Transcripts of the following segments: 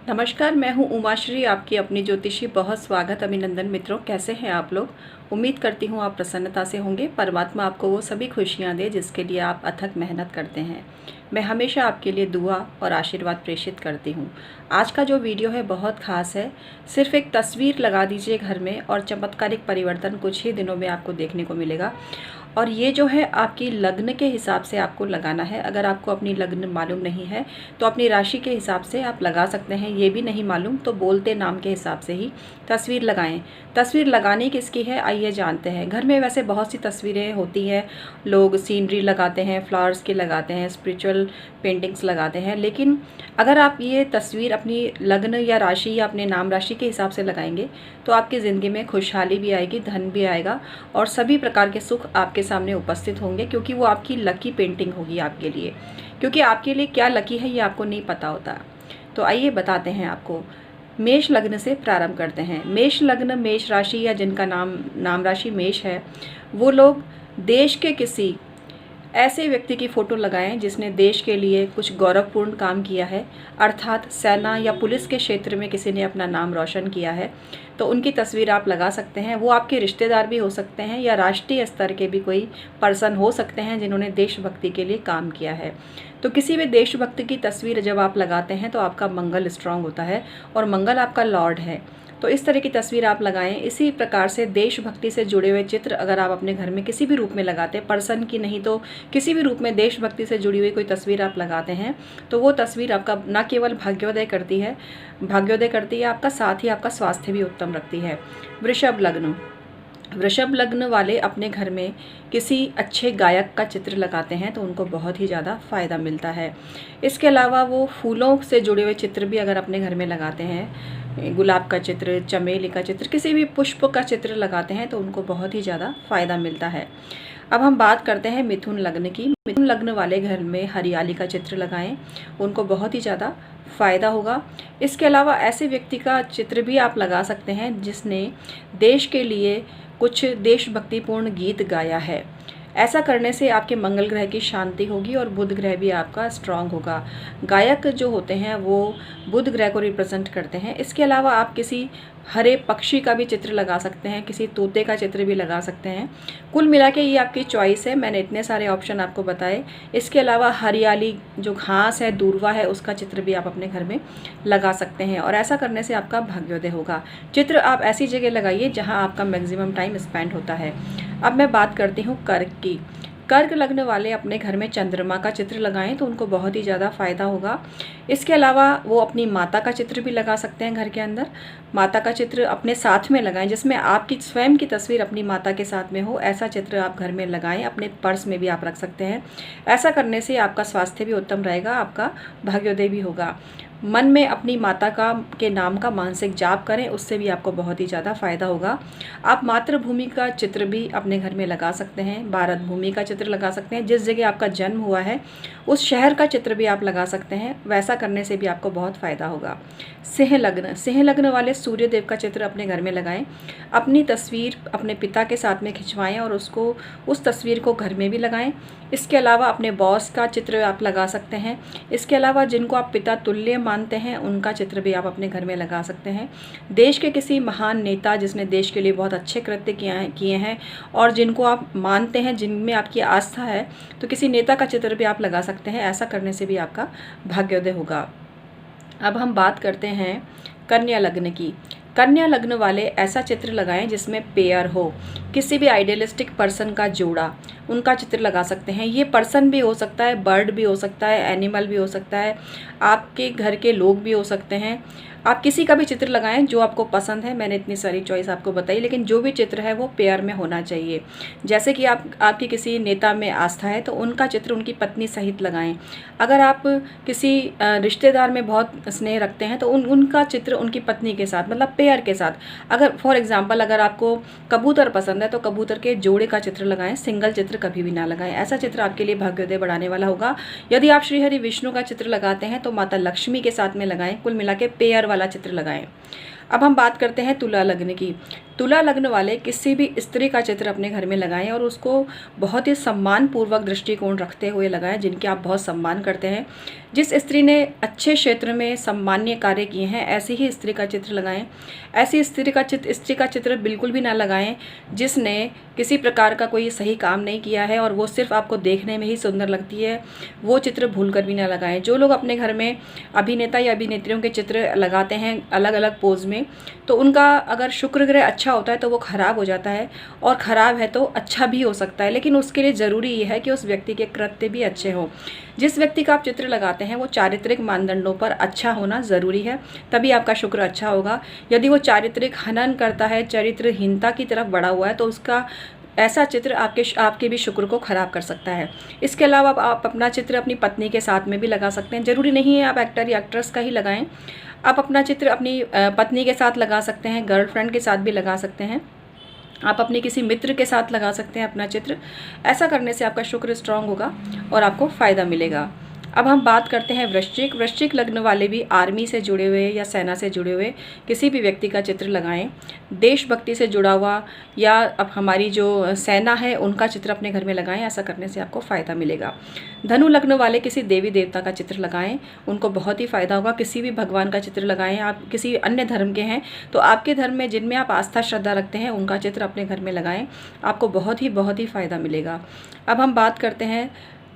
नमस्कार, मैं हूँ उमाश्री, आपकी अपनी ज्योतिषी। बहुत स्वागत अभिनंदन मित्रों, कैसे हैं आप लोग। उम्मीद करती हूँ आप प्रसन्नता से होंगे। परमात्मा आपको वो सभी खुशियाँ दे जिसके लिए आप अथक मेहनत करते हैं। मैं हमेशा आपके लिए दुआ और आशीर्वाद प्रेषित करती हूँ। आज का जो वीडियो है बहुत ख़ास है। सिर्फ एक तस्वीर लगा दीजिए घर में और चमत्कारिक परिवर्तन कुछ ही दिनों में आपको देखने को मिलेगा। और ये जो है आपकी लग्न के हिसाब से आपको लगाना है। अगर आपको अपनी लग्न मालूम नहीं है तो अपनी राशि के हिसाब से आप लगा सकते हैं। ये भी नहीं मालूम तो बोलते नाम के हिसाब से ही तस्वीर लगाएं। तस्वीर लगाने किसकी है आइए जानते हैं। घर में वैसे बहुत सी तस्वीरें होती हैं, लोग सीनरी लगाते हैं, फ्लावर्स की लगाते हैं, स्पिरिचुअल पेंटिंग्स लगाते हैं। लेकिन अगर आप ये तस्वीर अपनी लग्न या राशि या अपने नाम राशि के हिसाब से लगाएंगे तो आपकी ज़िंदगी में खुशहाली भी आएगी, धन भी आएगा और सभी प्रकार के सुख आपके सामने उपस्थित होंगे, क्योंकि वो आपकी लकी पेंटिंग होगी आपके लिए। क्योंकि आपके लिए क्या लकी है ये आपको नहीं पता होता। तो आइए बताते हैं आपको। मेष लग्न से प्रारंभ करते हैं। मेष लग्न, मेष राशि या जिनका नाम राशि मेष है, वो लोग देश के किसी ऐसे व्यक्ति की फ़ोटो लगाएं जिसने देश के लिए कुछ गौरवपूर्ण काम किया है, अर्थात सेना या पुलिस के क्षेत्र में किसी ने अपना नाम रोशन किया है, तो उनकी तस्वीर आप लगा सकते हैं। वो आपके रिश्तेदार भी हो सकते हैं या राष्ट्रीय स्तर के भी कोई पर्सन हो सकते हैं जिन्होंने देशभक्ति के लिए काम किया है। तो किसी भी देशभक्ति की तस्वीर जब आप लगाते हैं तो आपका मंगल स्ट्रांग होता है और मंगल आपका लॉर्ड है। तो इस तरह की तस्वीर आप लगाएं। इसी प्रकार से देशभक्ति से जुड़े हुए चित्र अगर आप अपने घर में किसी भी रूप में लगाते हैं, पर्सन की नहीं तो किसी भी रूप में देशभक्ति से जुड़ी हुई कोई तस्वीर आप लगाते हैं, तो वो तस्वीर आपका न केवल भाग्योदय करती है आपका, साथ ही आपका स्वास्थ्य भी उत्तम रखती है। वृषभ लग्न वाले अपने घर में किसी अच्छे गायक का चित्र लगाते हैं तो उनको बहुत ही ज़्यादा फ़ायदा मिलता है। इसके अलावा वो फूलों से जुड़े हुए चित्र भी अगर अपने घर में लगाते हैं, गुलाब का चित्र, चमेली का चित्र, किसी भी पुष्प का चित्र लगाते हैं तो उनको बहुत ही ज़्यादा फ़ायदा मिलता है। अब हम बात करते हैं मिथुन लग्न की। मिथुन लग्न वाले घर में हरियाली का चित्र लगाएं, उनको बहुत ही ज़्यादा फ़ायदा होगा। इसके अलावा ऐसे व्यक्ति का चित्र भी आप लगा सकते हैं जिसने देश के लिए कुछ देशभक्तिपूर्ण गीत गाया है। ऐसा करने से आपके मंगल ग्रह की शांति होगी और बुध ग्रह भी आपका स्ट्रांग होगा। गायक जो होते हैं वो बुध ग्रह को रिप्रेजेंट करते हैं। इसके अलावा आप किसी हरे पक्षी का भी चित्र लगा सकते हैं, किसी तोते का चित्र भी लगा सकते हैं। कुल मिला के ये आपकी चॉइस है, मैंने इतने सारे ऑप्शन आपको बताए। इसके अलावा हरियाली जो घास है, दूर्वा है, उसका चित्र भी आप अपने घर में लगा सकते हैं और ऐसा करने से आपका भाग्योदय होगा। चित्र आप ऐसी जगह लगाइए जहाँ आपका मैक्सिमम टाइम स्पेंड होता है। अब मैं बात करती हूँ कर्क की। कर्क लग्न वाले अपने घर में चंद्रमा का चित्र लगाएं तो उनको बहुत ही ज़्यादा फ़ायदा होगा। इसके अलावा वो अपनी माता का चित्र भी लगा सकते हैं घर के अंदर। माता का चित्र अपने साथ में लगाएं, जिसमें आपकी स्वयं की तस्वीर अपनी माता के साथ में हो, ऐसा चित्र आप घर में लगाएं। अपने पर्स में भी आप रख सकते हैं। ऐसा करने से आपका स्वास्थ्य भी उत्तम रहेगा, आपका भाग्योदय भी होगा। मन में अपनी माता के नाम का मानसिक जाप करें, उससे भी आपको बहुत ही ज़्यादा फ़ायदा होगा। आप मातृभूमि का चित्र भी अपने घर में लगा सकते हैं, भारत भूमि का चित्र लगा सकते हैं, जिस जगह आपका जन्म हुआ है उस शहर का चित्र भी आप लगा सकते हैं। वैसा करने से भी आपको बहुत फ़ायदा होगा। सिंह लग्न वाले सूर्य देव का चित्र अपने घर में लगाएं। अपनी तस्वीर अपने पिता के साथ में खिंचवाएं और उस तस्वीर को घर में भी लगाएं। इसके अलावा अपने बॉस का चित्र आप लगा सकते हैं। इसके अलावा जिनको आप पिता तुल्य मानते हैं उनका चित्र भी आप अपने घर में लगा सकते हैं। देश के किसी महान नेता जिसने देश के लिए बहुत अच्छे कृत्य किए हैं और जिनको आप मानते हैं, जिनमें आपकी आस्था है, तो किसी नेता का चित्र भी आप लगा सकते हैं। ऐसा करने से भी आपका भाग्योदय होगा। अब हम बात करते हैं कन्या लग्न की। कन्या लग्न वाले ऐसा चित्र लगाएं जिसमें पेयर हो, किसी भी आइडियलिस्टिक पर्सन का जोड़ा, उनका चित्र लगा सकते हैं। ये पर्सन भी हो सकता है, बर्ड भी हो सकता है, एनिमल भी हो सकता है, आपके घर के लोग भी हो सकते हैं। आप किसी का भी चित्र लगाएं जो आपको पसंद है। मैंने इतनी सारी चॉइस आपको बताई, लेकिन जो भी चित्र है वो पेयर में होना चाहिए। जैसे कि आपकी किसी नेता में आस्था है तो उनका चित्र उनकी पत्नी सहित लगाएं। अगर आप किसी रिश्तेदार में बहुत स्नेह रखते हैं तो उनका चित्र उनकी पत्नी के साथ, मतलब पेयर के साथ। अगर फॉर एग्जाम्पल अगर आपको कबूतर पसंद है तो कबूतर के जोड़े का चित्र लगाएं, सिंगल चित्र कभी भी ना लगाएं। ऐसा चित्र आपके लिए भाग्योदय बढ़ाने वाला होगा। यदि आप श्री हरि विष्णु का चित्र लगाते हैं तो माता लक्ष्मी के साथ में लगाएं। कुल मिला के पेयर वाला चित्र लगाएं। अब हम बात करते हैं तुला लग्न की। तुला लग्न वाले किसी भी स्त्री का चित्र अपने घर में लगाएं और उसको बहुत ही सम्मानपूर्वक दृष्टिकोण रखते हुए लगाएं, जिनके आप बहुत सम्मान करते हैं। जिस स्त्री ने अच्छे क्षेत्र में सम्मान्य कार्य किए हैं, ऐसी ही स्त्री का चित्र लगाएं। ऐसी स्त्री का चित्र बिल्कुल भी ना लगाएं जिसने किसी प्रकार का कोई सही काम नहीं किया है और वो सिर्फ आपको देखने में ही सुंदर लगती है, वो चित्र भूल कर भी ना लगाएं। जो लोग अपने घर में अभिनेता या अभिनेत्रियों के चित्र लगाते हैं अलग अलग पोज में, तो उनका अगर शुक्र ग्रह अच्छा होता है तो वो खराब हो जाता है, और ख़राब है तो अच्छा भी हो सकता है। लेकिन उसके लिए ज़रूरी ये है कि उस व्यक्ति के कृत्य भी अच्छे हों। जिस व्यक्ति का आप चित्र लगाते हैं वो चारित्रिक मानदंडों पर अच्छा होना ज़रूरी है, तभी आपका शुक्र अच्छा होगा। यदि वो चारित्रिक हनन करता है, चरित्रहीनता की तरफ बढ़ा हुआ है, तो उसका ऐसा चित्र आपके भी शुक्र को खराब कर सकता है। इसके अलावा आप अपना चित्र अपनी पत्नी के साथ में भी लगा सकते हैं। ज़रूरी नहीं है आप एक्टर या एक्ट्रेस का ही लगाएं। आप अपना चित्र अपनी पत्नी के साथ लगा सकते हैं, गर्लफ्रेंड के साथ भी लगा सकते हैं, आप अपने किसी मित्र के साथ लगा सकते हैं अपना चित्र। ऐसा करने से आपका शुक्र स्ट्रांग होगा और आपको फ़ायदा मिलेगा। अब हम बात करते हैं वृश्चिक लग्न वाले भी आर्मी से जुड़े हुए या सेना से जुड़े हुए किसी भी व्यक्ति का चित्र लगाएं। देशभक्ति से जुड़ा हुआ या अब हमारी जो सेना है उनका चित्र अपने घर में लगाएं। ऐसा करने से आपको फ़ायदा मिलेगा। धनु लग्न वाले किसी देवी देवता का चित्र लगाएं, उनको बहुत ही फ़ायदा होगा। किसी भी भगवान का चित्र लगाएं। आप किसी अन्य धर्म के हैं तो आपके धर्म में जिनमें आप आस्था श्रद्धा रखते हैं उनका चित्र अपने घर में लगाएं, आपको बहुत ही फ़ायदा मिलेगा। अब हम बात करते हैं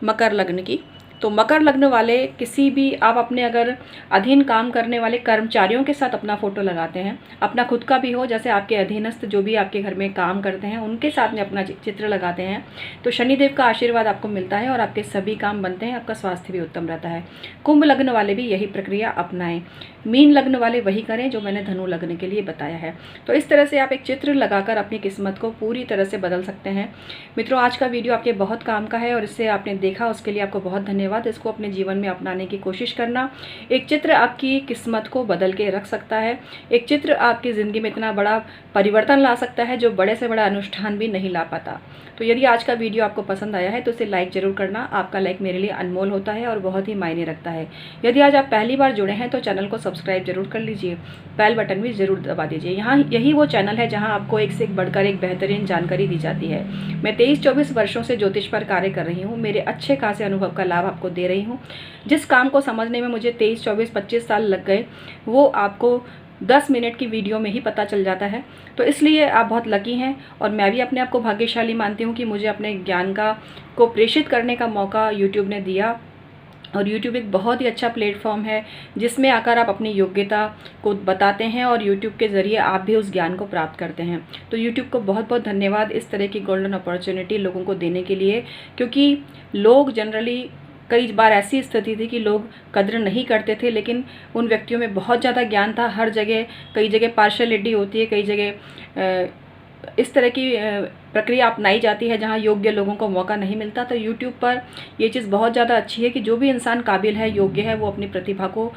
मकर लग्न की। तो मकर लग्न वाले किसी भी आप अपने अगर अधीन काम करने वाले कर्मचारियों के साथ अपना फ़ोटो लगाते हैं, अपना खुद का भी हो, जैसे आपके अधीनस्थ जो भी आपके घर में काम करते हैं उनके साथ में अपना चित्र लगाते हैं, तो शनिदेव का आशीर्वाद आपको मिलता है और आपके सभी काम बनते हैं, आपका स्वास्थ्य भी उत्तम रहता है। कुंभ लग्न वाले भी यही प्रक्रिया अपनाएं। मीन लग्न वाले वही करें जो मैंने धनु लग्न के लिए बताया है। तो इस तरह से आप एक चित्र लगाकर अपनी किस्मत को पूरी तरह से बदल सकते हैं। मित्रों, आज का वीडियो आपके बहुत काम का है और इससे आपने देखा उसके लिए आपको बहुत धन्यवाद। इसको अपने जीवन में अपनाने की कोशिश करना। एक चित्र आपकी किस्मत को बदल के रख सकता है। एक चित्र आपकी ज़िंदगी में इतना बड़ा परिवर्तन ला सकता है जो बड़े से बड़ा अनुष्ठान भी नहीं ला पाता। तो यदि आज का वीडियो आपको पसंद आया है तो इसे लाइक ज़रूर करना। आपका लाइक मेरे लिए अनमोल होता है और बहुत ही मायने रखता है। यदि आज आप पहली बार जुड़े हैं तो चैनल को सब्सक्राइब जरूर कर लीजिए, बेल बटन भी ज़रूर दबा दीजिए। यही वो चैनल है जहां आपको एक से एक बढ़कर एक बेहतरीन जानकारी दी जाती है। मैं 23-24 वर्षों से ज्योतिष पर कार्य कर रही हूँ। मेरे अच्छे खासे अनुभव का लाभ आपको दे रही हूँ। जिस काम को समझने में मुझे 23, 24, 25 साल लग गए वो आपको 10 मिनट की वीडियो में ही पता चल जाता है। तो इसलिए आप बहुत लकी हैं और मैं भी अपने आप को भाग्यशाली मानती हूँ कि मुझे अपने ज्ञान को प्रेषित करने का मौका यूट्यूब ने दिया। और YouTube एक बहुत ही अच्छा प्लेटफॉर्म है जिसमें आकर आप अपनी योग्यता को बताते हैं और YouTube के ज़रिए आप भी उस ज्ञान को प्राप्त करते हैं। तो YouTube को बहुत बहुत धन्यवाद इस तरह की गोल्डन अपॉर्चुनिटी लोगों को देने के लिए, क्योंकि लोग जनरली कई बार ऐसी स्थिति थी कि लोग कद्र नहीं करते थे, लेकिन उन व्यक्तियों में बहुत ज़्यादा ज्ञान था। हर जगह कई जगह पार्शलिटी होती है, कई जगह इस तरह की प्रक्रिया अपनाई जाती है जहां योग्य लोगों को मौका नहीं मिलता। तो YouTube पर ये चीज़ बहुत ज़्यादा अच्छी है कि जो भी इंसान काबिल है, योग्य है, वो अपनी प्रतिभा को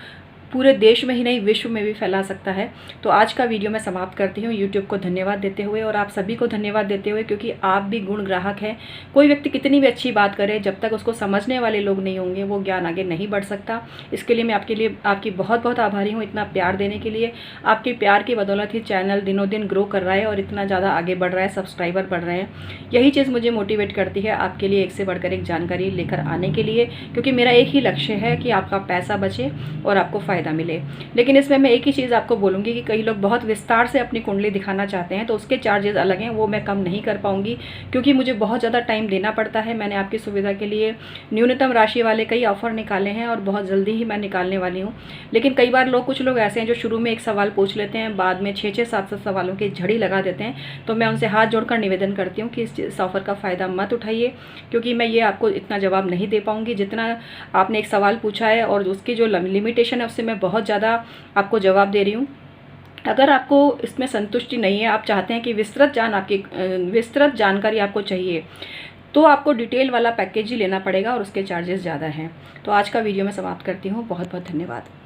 पूरे देश में ही नहीं विश्व में भी फैला सकता है। तो आज का वीडियो मैं समाप्त करती हूँ YouTube को धन्यवाद देते हुए और आप सभी को धन्यवाद देते हुए, क्योंकि आप भी गुण ग्राहक हैं। कोई व्यक्ति कितनी भी अच्छी बात करे, जब तक उसको समझने वाले लोग नहीं होंगे वो ज्ञान आगे नहीं बढ़ सकता। इसके लिए मैं आपकी बहुत बहुत आभारी हूँ इतना प्यार देने के लिए। आपके प्यार की बदौलत ही चैनल दिनों दिन ग्रो कर रहा है और इतना ज़्यादा आगे बढ़ रहा है, सब्सक्राइबर बढ़ रहे हैं। यही चीज़ मुझे मोटिवेट करती है आपके लिए एक से बढ़कर एक जानकारी लेकर आने के लिए, क्योंकि मेरा एक ही लक्ष्य है कि आपका पैसा बचे और आपको फ़ायदा मिले। लेकिन इसमें मैं एक ही चीज़ आपको बोलूँगी कि कई लोग बहुत विस्तार से अपनी कुंडली दिखाना चाहते हैं तो उसके चार्जेस अलग हैं, वो मैं कम नहीं कर पाऊँगी क्योंकि मुझे बहुत ज़्यादा टाइम देना पड़ता है। मैंने आपकी सुविधा के लिए न्यूनतम राशि वाले कई ऑफर निकाले हैं और बहुत जल्दी ही मैं निकालने वाली हूँ। लेकिन कई बार कुछ लोग ऐसे हैं जो शुरू में एक सवाल पूछ लेते हैं, बाद में 6-6, 7-7 सवालों की झड़ी लगा देते हैं। तो मैं उनसे हाथ जोड़कर निवेदन करती हूँ कि इस ऑफर का फ़ायदा मत उठाइए, क्योंकि मैं ये आपको इतना जवाब नहीं दे पाऊँगी जितना आपने एक सवाल पूछा है और उसकी जो लिमिटेशन है उससे मैं बहुत ज़्यादा आपको जवाब दे रही हूँ। अगर आपको इसमें संतुष्टि नहीं है, आप चाहते हैं कि विस्तृत जानकारी आपको चाहिए, तो आपको डिटेल वाला पैकेज ही लेना पड़ेगा और उसके चार्जेस ज़्यादा हैं। तो आज का वीडियो मैं समाप्त करती हूँ। बहुत बहुत धन्यवाद।